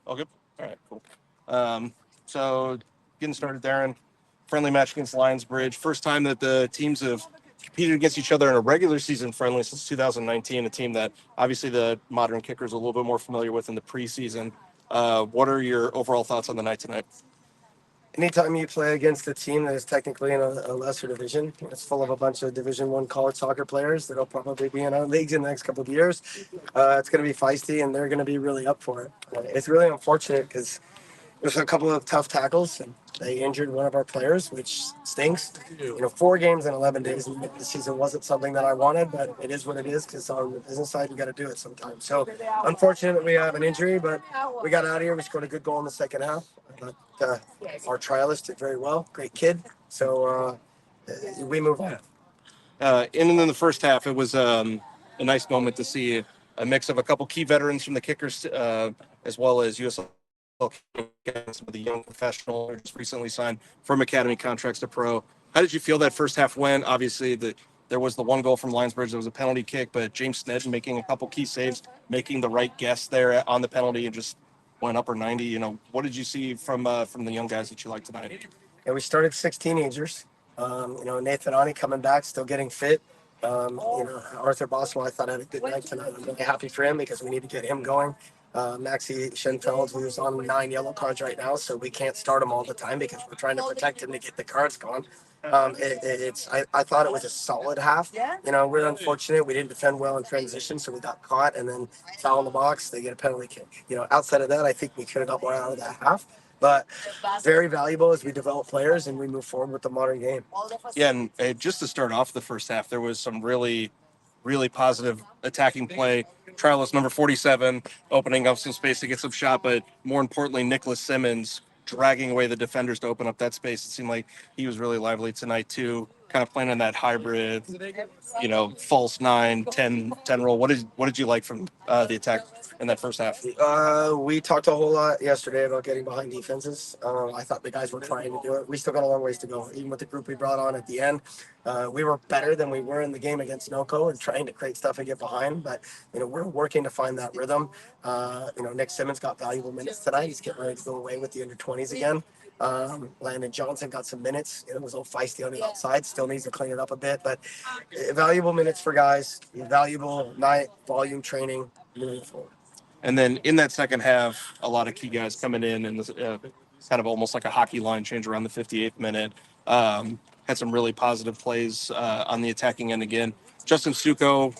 Oh, good. All right, cool. So getting started, Darren. Friendly match against Lionsbridge. First time that the teams have competed against each other in a regular season friendly since 2019. A team that obviously the modern kickers are a little bit more familiar with in the preseason. What are your overall thoughts on the night tonight? Anytime you play against a team that is technically in a lesser division, it's full of a bunch of Division One college soccer players that'll probably be in our leagues in the next couple of years. It's going to be feisty, and they're going to be really up for it. It's really unfortunate because there's a couple of tough tackles, and they injured one of our players, which stinks. 4 games in 11 days in the season wasn't something that I wanted, but it is what it is because on the business side, you got to do it sometimes. So, unfortunate that we have an injury, but we got out of here. We scored a good goal in the second half. But our trialist did very well. Great kid. So, we move on. And in the first half, it was a nice moment to see a mix of a couple key veterans from the kickers, as well as USL, some of the young professionals who just recently signed from academy contracts to pro. How did you feel that first half went? Obviously, there was the one goal from Lionsbridge. There was a penalty kick, but James Snedden making a couple key saves, making the right guess there on the penalty, and just went upper 90. What did you see from the young guys that you liked tonight? And we started 6 teenagers. Nathan Ani coming back, still getting fit. Arthur Boswell, I thought had a good night tonight. I'm really happy for him because we need to get him going. Maxi Schenfeld, who's on 9 yellow cards right now, so we can't start him all the time because we're trying to protect him to get the cards gone. I thought it was a solid half. We're unfortunate. We didn't defend well in transition, so we got caught and then foul in the box. They get a penalty kick. Outside of that, I think we could have got more out of that half. But very valuable as we develop players and we move forward with the modern game. Yeah, and just to start off the first half, there was some really, really positive attacking play. Trialist number 47 opening up some space to get some shot, but more importantly, Nicholas Simmons dragging away the defenders to open up that space. It seemed like he was really lively tonight too, kind of playing in that hybrid, false 9, 10 role. What did you like from the attack in that first half? We talked a whole lot yesterday about getting behind defenses. I thought the guys were trying to do it. We still got a long ways to go. Even with the group we brought on at the end, we were better than we were in the game against Noco and trying to create stuff and get behind. But we're working to find that rhythm. Nick Simmons got valuable minutes tonight. He's getting ready to go away with the under-20s again. Landon Johnson got some minutes. It was a little feisty on the outside. Still needs to clean it up a bit, but valuable minutes for guys. Valuable night volume training moving forward. And then in that second half, a lot of key guys coming in and kind of almost like a hockey line change around the 58th minute. Had some really positive plays on the attacking end again. Justin Suko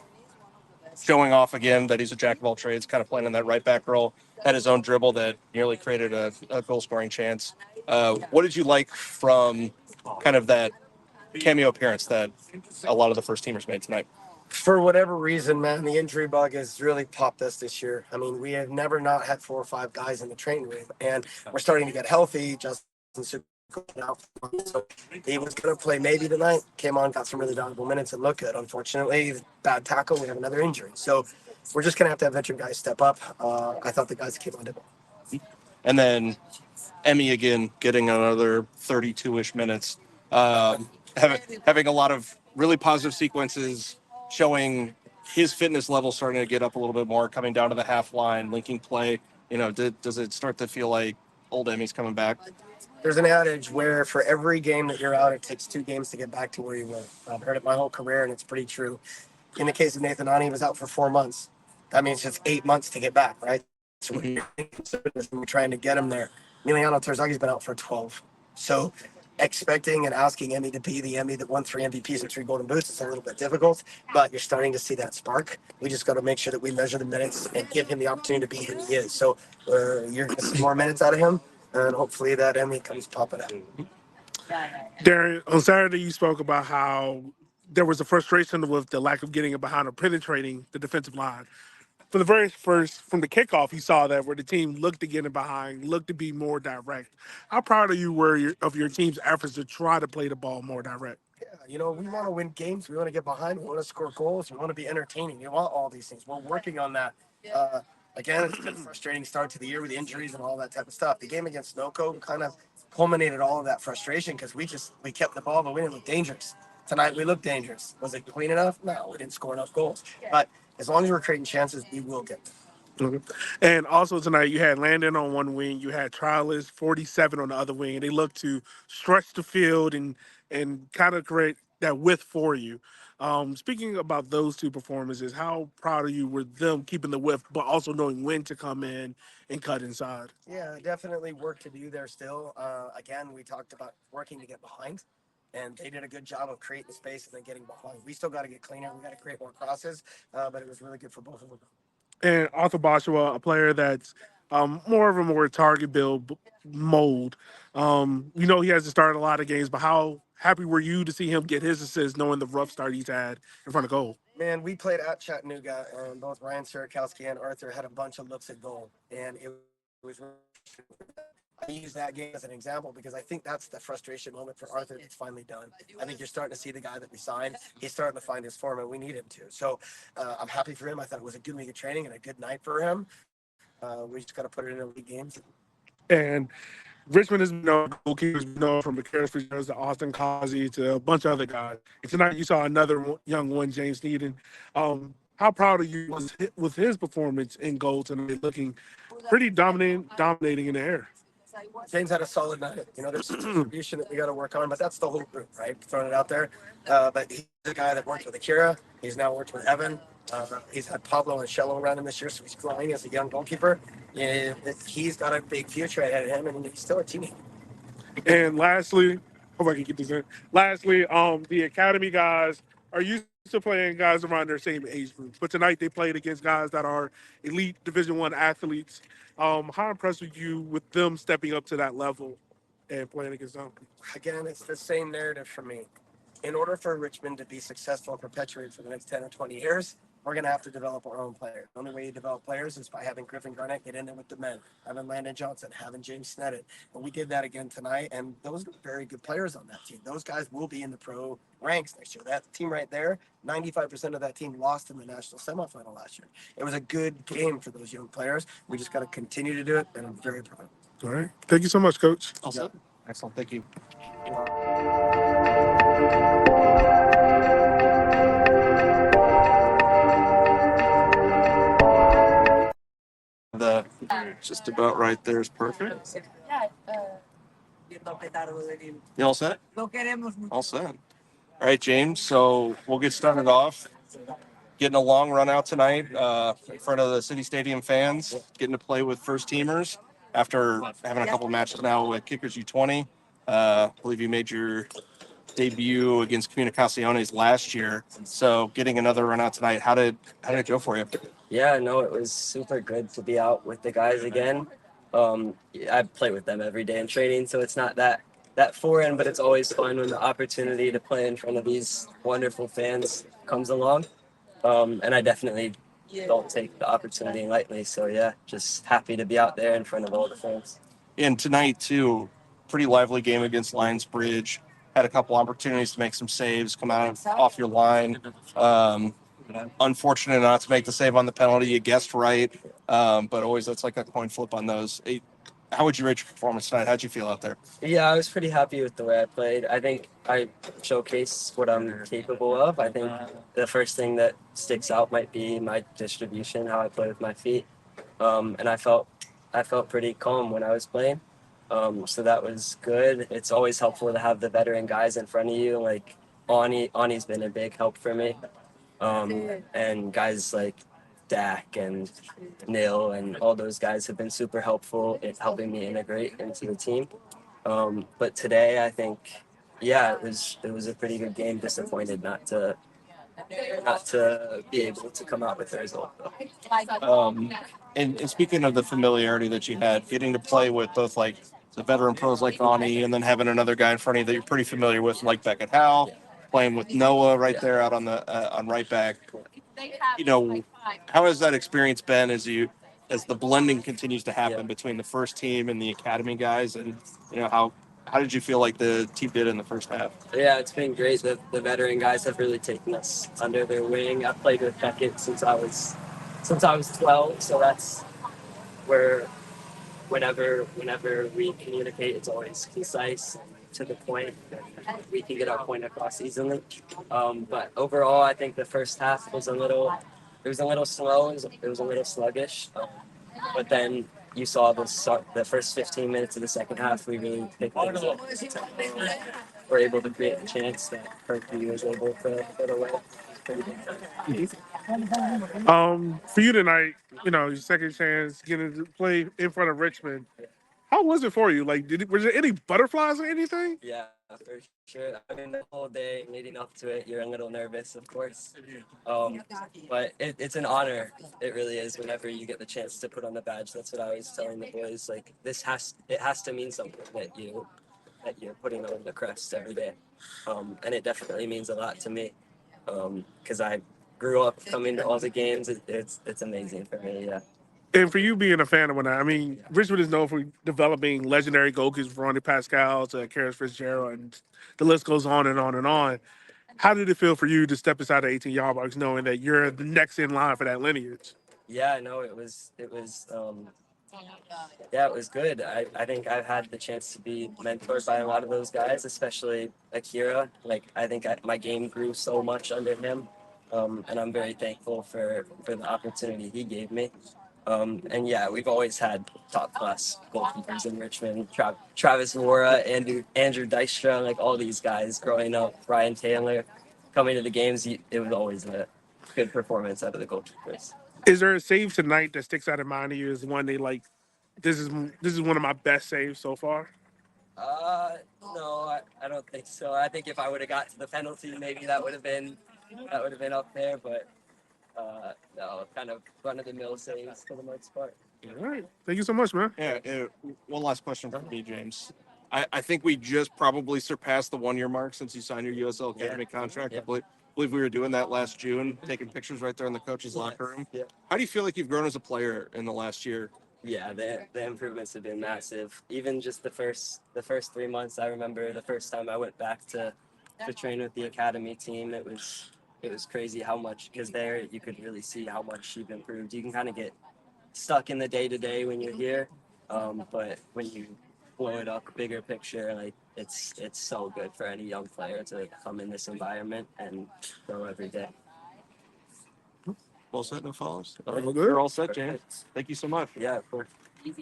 showing off again that he's a jack of all trades, kind of playing in that right back role. Had his own dribble that nearly created a goal scoring chance. What did you like from kind of that cameo appearance that a lot of the first teamers made tonight? For whatever reason, man, the injury bug has really popped us this year. I mean, we have never not had 4 or 5 guys in the training room, and we're starting to get healthy. Justin out, so he was going to play maybe tonight. Came on, got some really valuable minutes, and looked good. Unfortunately, bad tackle. We have another injury, so we're just going to have veteran guys step up. I thought the guys came on did well. And then Emmy again getting another 32-ish minutes, having a lot of really positive sequences, showing his fitness level starting to get up a little bit more, coming down to the half line, linking play. Does it start to feel like old Emmy's coming back? There's an adage where for every game that you're out, it takes 2 games to get back to where you were. I've heard it my whole career, and it's pretty true. In the case of Nathan Ani, he was out for 4 months. That means it's 8 months to get back, right? So we're trying to get him there. Emiliano Terzagi's been out for 12. So expecting and asking Emmy to be the Emmy that won 3 MVPs and 3 Golden Boots is a little bit difficult, but you're starting to see that spark. We just got to make sure that we measure the minutes and give him the opportunity to be who he is. So you're going to see more minutes out of him, and hopefully that Emmy comes popping out. Darren, on Saturday you spoke about how there was a frustration with the lack of getting it behind or penetrating the defensive line. For the very first, from the kickoff, you saw that where the team looked to get it behind, looked to be more direct. How proud of you were of your team's efforts to try to play the ball more direct? Yeah, we want to win games. We want to get behind. We want to score goals. We want to be entertaining. We want all these things. We're working on that. Again, it's been a frustrating start to the year with injuries and all that type of stuff. The game against Noco kind of culminated all of that frustration because we kept the ball, but we didn't look dangerous. Tonight we looked dangerous. Was it clean enough? No, we didn't score enough goals. But as long as we're creating chances, we will get them. Okay. And also tonight, you had Landon on one wing, you had Trialist 47 on the other wing, and they look to stretch the field and kind of create that width for you. Speaking about those two performances, how proud are you with them keeping the width, but also knowing when to come in and cut inside? Yeah, definitely work to do there still. Again, we talked about working to get behind, and they did a good job of creating the space and then getting behind. We still got to get cleaner. We got to create more crosses, but it was really good for both of them. And Arthur Boshua, a player that's more of a more target build mold. He hasn't started a lot of games, but how happy were you to see him get his assist, knowing the rough start he's had in front of goal? Man, we played at Chattanooga, and both Ryan Sierakowski and Arthur had a bunch of looks at goal, and it was. I use that game as an example because I think that's the frustration moment for Arthur that's finally done. I think you're starting to see the guy that we signed. He's starting to find his form, and we need him to. So I'm happy for him. I thought it was a good week of training and a good night for him. We just got to put it in the league games. And Richmond has been known, goalkeepers been known from McCarris Fitzgerald to Austin Causey to a bunch of other guys. And tonight you saw another young one, James Needon. How proud of you was with his performance in goal tonight, looking pretty dominating in the air? James had a solid night. There's some distribution that we got to work on, but that's the whole group, right? Throwing it out there. But he's the guy that worked with Akira. He's now worked with Evan. He's had Pablo and Shello around him this year, so he's growing as a young goalkeeper. And he's got a big future ahead of him, and he's still a teammate. And lastly, hope I can get this in. Lastly, the academy guys are used to playing guys around their same age group, but tonight they played against guys that are elite Division I athletes. How impressed were you with them stepping up to that level and playing against them? Again, it's the same narrative for me. In order for Richmond to be successful and perpetuate for the next 10 or 20 years, we're going to have to develop our own players. The only way you develop players is by having Griffin Garnett get in there with the men, having Landon Johnson, having James Sneddon. And we did that again tonight, and those are very good players on that team. Those guys will be in the pro ranks next year. That team right there, 95% of that team lost in the national semifinal last year. It was a good game for those young players. We just got to continue to do it, and I'm very proud. All right. Thank you so much, Coach. Also, excellent. Thank you. The just about right there is perfect. You all set? All set. All right, James. So we'll get started off. Getting a long run out tonight in front of the City Stadium fans. Getting to play with first teamers after having a couple matches now with Kickers U20. I believe you made your debut against Comunicaciones last year. So getting another run out tonight. How did it go for you? Yeah, no, it was super good to be out with the guys again. I play with them every day in training, so it's not that foreign, but it's always fun when the opportunity to play in front of these wonderful fans comes along. And I definitely don't take the opportunity lightly. So yeah, just happy to be out there in front of all the fans. And tonight too, pretty lively game against Lionsbridge. Had a couple opportunities to make some saves, come out off your line. Unfortunate not to make the save on the penalty. You guessed right, but always that's like a coin flip on those. How would you rate your performance tonight? How'd you feel out there? Yeah, I was pretty happy with the way I played. I think I showcased what I'm capable of. I think the first thing that sticks out might be my distribution, how I play with my feet. And I felt pretty calm when I was playing. So that was good. It's always helpful to have the veteran guys in front of you. Like Ani's been a big help for me. And guys like Dak and Neil and all those guys have been super helpful in helping me integrate into the team. But today, I think, yeah, it was a pretty good game. Disappointed not to be able to come out with the result, though. And speaking of the familiarity that you had, getting to play with both like the veteran pros like Ani, and then having another guy in front of you that you're pretty familiar with, like Beckett Howe, playing with Noah right there out on the on right back. How has that experience been as the blending continues to happen between the first team and the academy guys, and how did you feel like the team did in the first half? Yeah, it's been great. The veteran guys have really taken us under their wing. I've played with Beckett since I was 12, so that's where whenever we communicate, it's always concise and to the point. We can get our point across easily. But overall, I think the first half was a little was a little slow. It was a little sluggish. But then you saw the first 15 minutes of the second half. We really picked things up. We're able to create the chance that Kirby was able to put away. Pretty big time. For you tonight, your second chance getting to play in front of Richmond. How was it for you? Like, was there any butterflies or anything? Yeah, for sure. I mean, the whole day leading up to it, you're a little nervous, of course. But it's an honor. It really is. Whenever you get the chance to put on the badge, that's what I was telling the boys. Like, it has to mean something that you're putting on the crest every day. And it definitely means a lot to me. Because I grew up coming to all the games. It's amazing for me. Yeah. And for you being a fan of one, I mean, Richmond is known for developing legendary goalkeepers from Ronnie Pascal to Karis Fitzgerald, and the list goes on and on and on. How did it feel for you to step inside the 18-yard box knowing that you're the next in line for that lineage? Yeah, no, yeah, it was good. I think I've had the chance to be mentored by a lot of those guys, especially Akira. Like, I think my game grew so much under him, and I'm very thankful for the opportunity he gave me. And yeah, we've always had top class goalkeepers in Richmond. Travis Wara, Andrew Dystra, like all these guys growing up. Ryan Taylor, coming to the games, it was always a good performance out of the goalkeepers. Is there a save tonight that sticks out in mind of you as one day like this is one of my best saves so far? No, I don't think so. I think if I would have got to the penalty, maybe that would have been up there. But no, kind of run of the mill saves for the most part. All right. Thank you so much, man. Yeah. One last question from me, James. I think we just probably surpassed the 1 year mark since you signed your USL Academy contract. Yeah. I believe we were doing that last June, taking pictures right there in the coach's locker room. Yeah. How do you feel like you've grown as a player in the last year? Yeah, the improvements have been massive. Even just the first 3 months, I remember the first time I went back to train with the academy team. It was crazy how much, because there you could really see how much you've improved. You can kind of get stuck in the day to day when you're here, but when you blow it up, bigger picture, like it's so good for any young player to come in this environment and grow every day. Well set, no follows. All good? You're all set, James. Thank you so much. Yeah, of course. Enough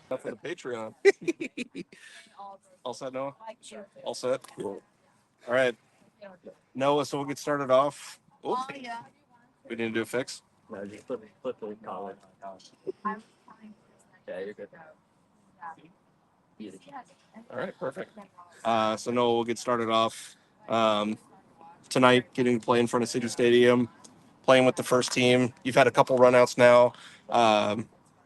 for the Patreon. All set, Noah? All set? Cool. All right. Noah, so we'll get started off. Oops. We need to do a fix. No, just flip the collar. Yeah, you're good. Easy. All right, perfect. So Noah, we'll get started off tonight, getting to play in front of City Stadium, playing with the first team. You've had a couple runouts now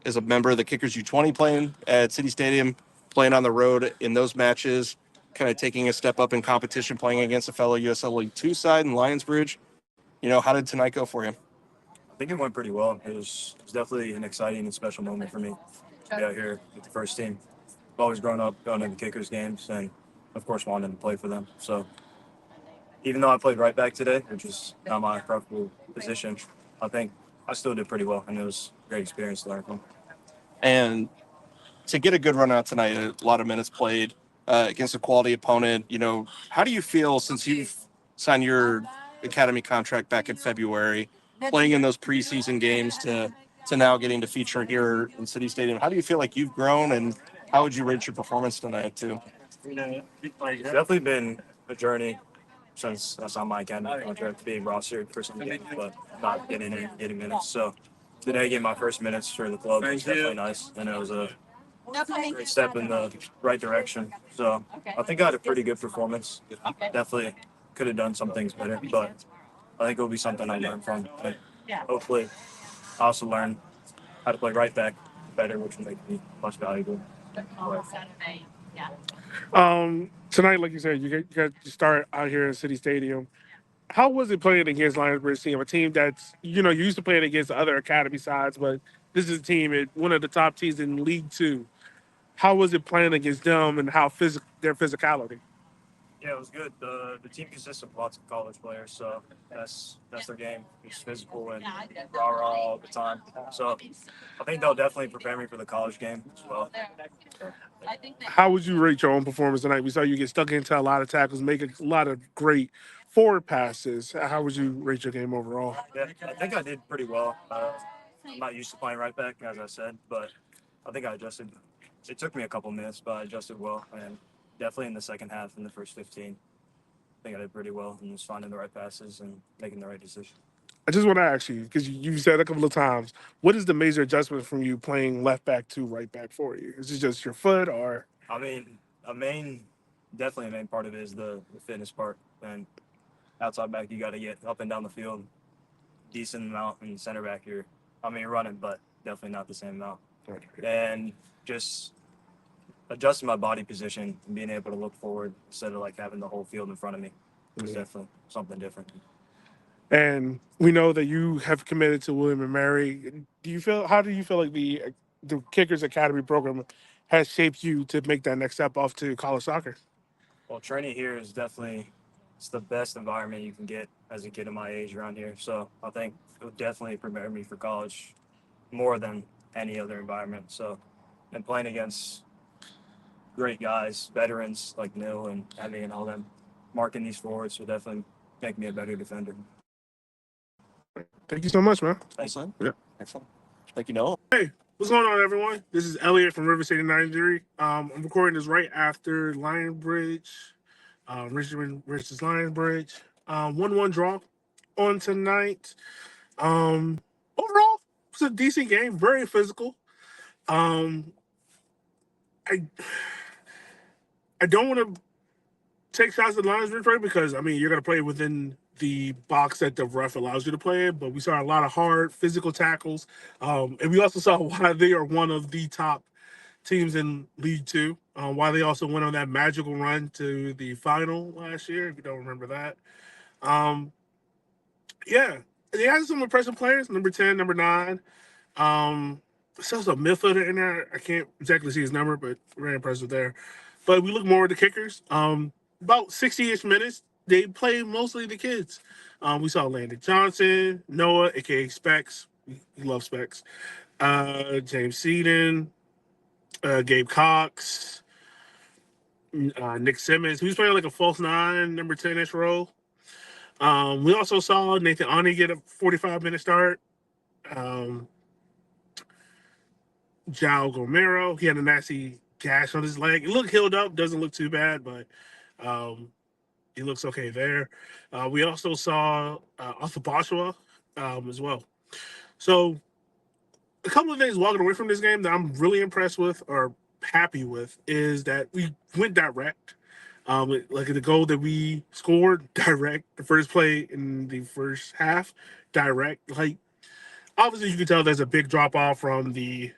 as a member of the Kickers U20 playing at City Stadium, playing on the road in those matches, kind of taking a step up in competition, playing against a fellow USL League 2 side in Lionsbridge. How did tonight go for you? I think it went pretty well. It was definitely an exciting and special moment for me to be out here with the first team. I've always grown up going to the Kickers games and, of course, wanting to play for them. So even though I played right back today, which is not my preferable position, I think I still did pretty well, and it was a great experience to learn from. And to get a good run out tonight, a lot of minutes played against a quality opponent, how do you feel since you've signed your academy contract back in February, playing in those preseason games to now getting to feature here in City Stadium? How do you feel like you've grown, and how would you rate your performance tonight too? It's definitely been a journey since I signed my academy contract, being rostered for some games, but not getting minutes. So today, getting my first minutes for the club was definitely nice, and it was a great step in the right direction. So I think I had a pretty good performance. Definitely could have done some things better, but I think it'll be something I learn from. And hopefully, I also learn how to play right back better, which will make me much valuable. Tonight, like you said, you got to start out here in City Stadium. How was it playing against Lionsbridge team, a team that's, you used to playing against other academy sides, but this is a team, one of the top teams in League 2. How was it playing against them, and how their physicality? Yeah, it was good. The team consists of lots of college players, so that's their game. It's physical and rah-rah all the time. So I think they'll definitely prepare me for the college game as well. How would you rate your own performance tonight? We saw you get stuck into a lot of tackles, make a lot of great forward passes. How would you rate your game overall? Yeah, I think I did pretty well. I'm not used to playing right back, as I said, but I think I adjusted. It took me a couple minutes, but I adjusted well, and definitely in the second half, in the first 15, I think I did pretty well and was finding the right passes and making the right decision. I just want to ask you, because you said a couple of times, what is the major adjustment from you playing left back to right back for you? Is it just your foot or? I mean, definitely a main part of it is the fitness part. And outside back, you got to get up and down the field, decent amount, and center back, you're running, but definitely not the same amount. And just adjusting my body position and being able to look forward instead of like having the whole field in front of me was definitely something different. And we know that you have committed to William and Mary. How do you feel like the Kickers Academy program has shaped you to make that next step off to college soccer? Well, training here is it's the best environment you can get as a kid of my age around here. So I think it would definitely prepare me for college more than any other environment. So, and playing against great guys, veterans like Nil and Emmy and all them, marking these forwards will definitely make me a better defender. Thank you so much, man. Excellent. Yeah. Excellent. Thank you, Noah. Hey, what's going on, everyone? This is Elliot from River City 93. I'm recording this right after Lionsbridge, Richmond versus Lionsbridge. 1-1 draw on tonight. Overall, it's a decent game, very physical. I don't want to take shots at Lionsbridge right because you're going to play within the box that the ref allows you to play in, but we saw a lot of hard physical tackles. And we also saw why they are one of the top teams in League Two, why they also went on that magical run to the final last year, if you don't remember that. Yeah, they had some impressive players, number 10, number 9. There's also a midfielder in there. I can't exactly see his number, but very impressive there. But we look more at the kickers. About 60-ish minutes, they played mostly the kids. We saw Landon Johnson, Noah, a.k.a. Specs. We love Specs. James Seaton, Gabe Cox, Nick Simmons, who's playing like a false 9, number 10-ish role. We also saw Nathan Ani get a 45-minute start. Jao Gomero, he had a nasty gash on his leg. It looked healed up, doesn't look too bad, but he looks okay there. We also saw Arthur Boshua as well. So a couple of things walking away from this game that I'm really impressed with or happy with is that we went direct. Like the goal that we scored, direct. The first play in the first half, direct. Like, obviously you can tell there's a big drop off from the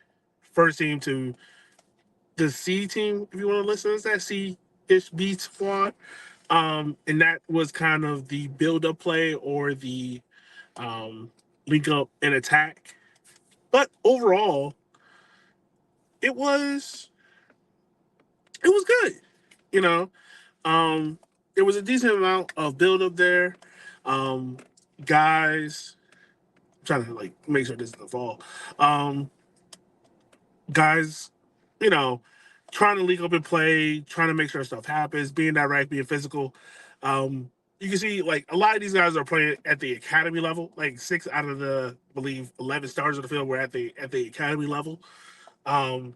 first team to the C team, if you want to listen to that C-ish B squad. And that was kind of the build-up play or the link up and attack. But overall, it was good. There was a decent amount of build-up there. Guys, I'm trying to make sure this doesn't fall. Guys, trying to link up and play, trying to make sure stuff happens, being direct, being physical. You can see a lot of these guys are playing at the academy level. 6 out of the, I believe, 11 stars of the field were at the academy level. And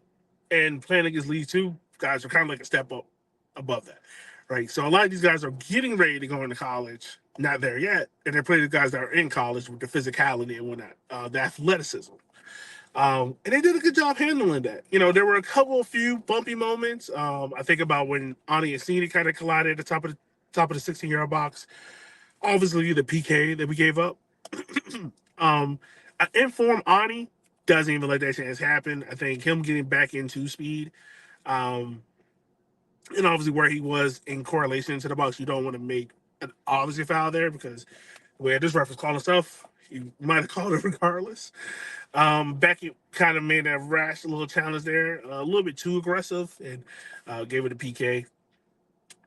playing against League Two guys are kind of like a step up above that, right? So a lot of these guys are getting ready to go into college, not there yet, and they're playing the guys that are in college with the physicality and whatnot, the athleticism. And they did a good job handling that. There were a few bumpy moments. I think about when Ani and Cini kind of collided at the top of the 16-yard box. Obviously, the PK that we gave up. An informed Ani doesn't even let that chance happen. I think him getting back into speed, and obviously where he was in correlation to the box, you don't want to make an obviously foul there because where this ref was calling stuff, you might have called it regardless. Beckett kind of made a rash little challenge there, a little bit too aggressive, and gave it a PK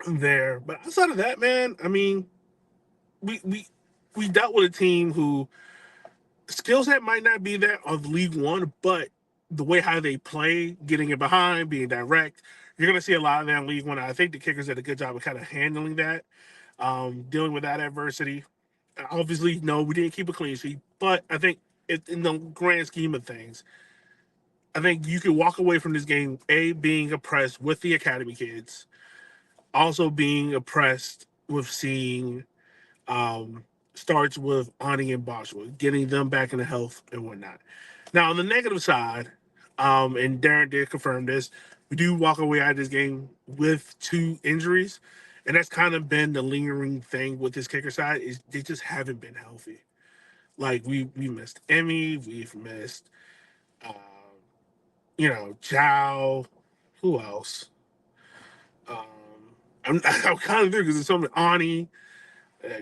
there. But outside of that, man, we dealt with a team who skill set might not be that of League One, but the way how they play, getting it behind, being direct, you're going to see a lot of that in League One. I think the Kickers did a good job of kind of handling that. dealing with that adversity. Obviously, no, we didn't keep a clean sheet, but I think in the grand scheme of things, I think you can walk away from this game, being impressed with the academy kids, also being impressed with seeing starts with Ani and Boswell, getting them back into health and whatnot. Now, on the negative side, and Darren did confirm this, we do walk away out of this game with 2 injuries, and that's kind of been the lingering thing with this kicker side is they just haven't been healthy. Like we missed Emmy, we've missed, uh, Chow. Who else? Um, I'm kind of there because there's so many Ani.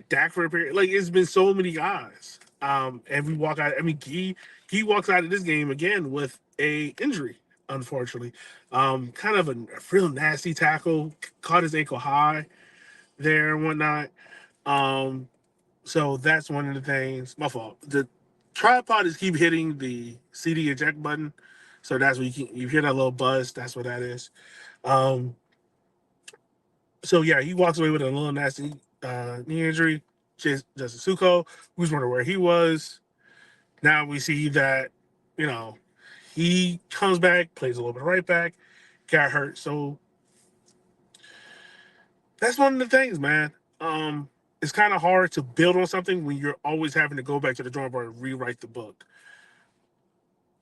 Dak for a period. Like it's been so many guys. And we walk out. I mean, he walks out of this game again with a injury, unfortunately. Kind of a real nasty tackle, caught his ankle high there and whatnot. So that's one of the things. My fault. The tripod is keep hitting the CD eject button, so that's what you hear that little buzz. That's what that is. Um, so yeah, he walks away with a little nasty knee injury. Justin Suko, who's wondering where he was. Now we see that, he comes back, plays a little bit of right back, got hurt. So that's one of the things, man. It's kind of hard to build on something when you're always having to go back to the drawing board and rewrite the book.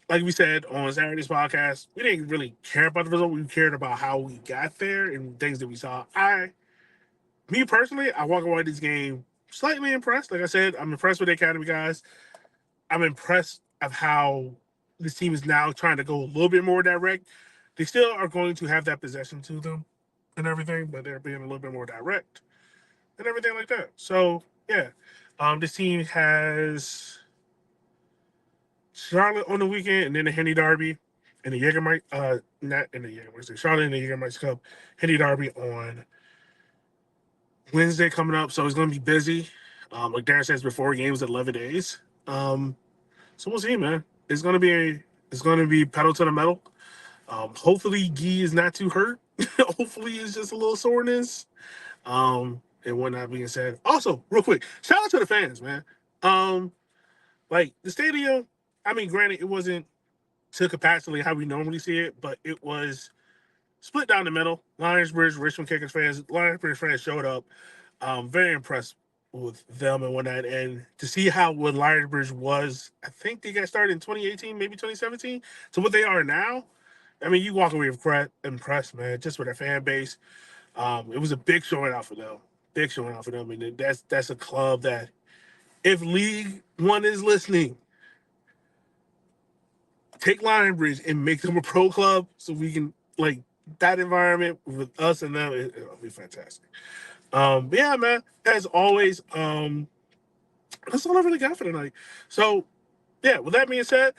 Like we said on Saturday's podcast, we didn't really care about the result. We cared about how we got there and things that we saw. Me personally, I walk away this game slightly impressed. Like I said, I'm impressed with the academy guys. I'm impressed of how this team is now trying to go a little bit more direct. They still are going to have that possession to them and everything, but they're being a little bit more direct and everything like that. So yeah, this team has Charlotte on the weekend, and then the Henny Derby, and the Jägermeister, not in the Jägermeister, Charlotte and the Jägermeister Cup, Henny Derby on Wednesday coming up. So it's going to be busy. Like Darren says before, games 11 days. So we'll see, man. It's going to be pedal to the metal. Hopefully, Gee is not too hurt. Hopefully, it's just a little soreness. And whatnot being said. Also, real quick, shout out to the fans, man. Like the stadium. I mean, granted, it wasn't to capacity how we normally see it, but it was split down the middle. Lionsbridge, Richmond Kickers fans, Lionsbridge fans showed up. Very impressed with them and whatnot. And to see how what Lionsbridge was, I think they got started in 2018, maybe 2017, to what they are now. I mean, you walk away impressed, man, just with their fan base. It was a big showing out for them. Big showing out for them. And that's a club that, if League One is listening, take Lionbridge and make them a pro club so we can, like, that environment with us and them, it'll be fantastic. But yeah, man, as always, that's all I really got for tonight. So yeah, with that being said,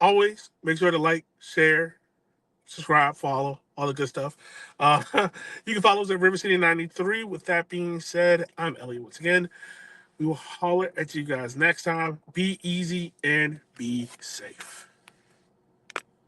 always make sure to like, share, subscribe, follow, all the good stuff. You can follow us at River City 93. With that being said, I'm Elliot once again. We will holler at you guys next time. Be easy and be safe.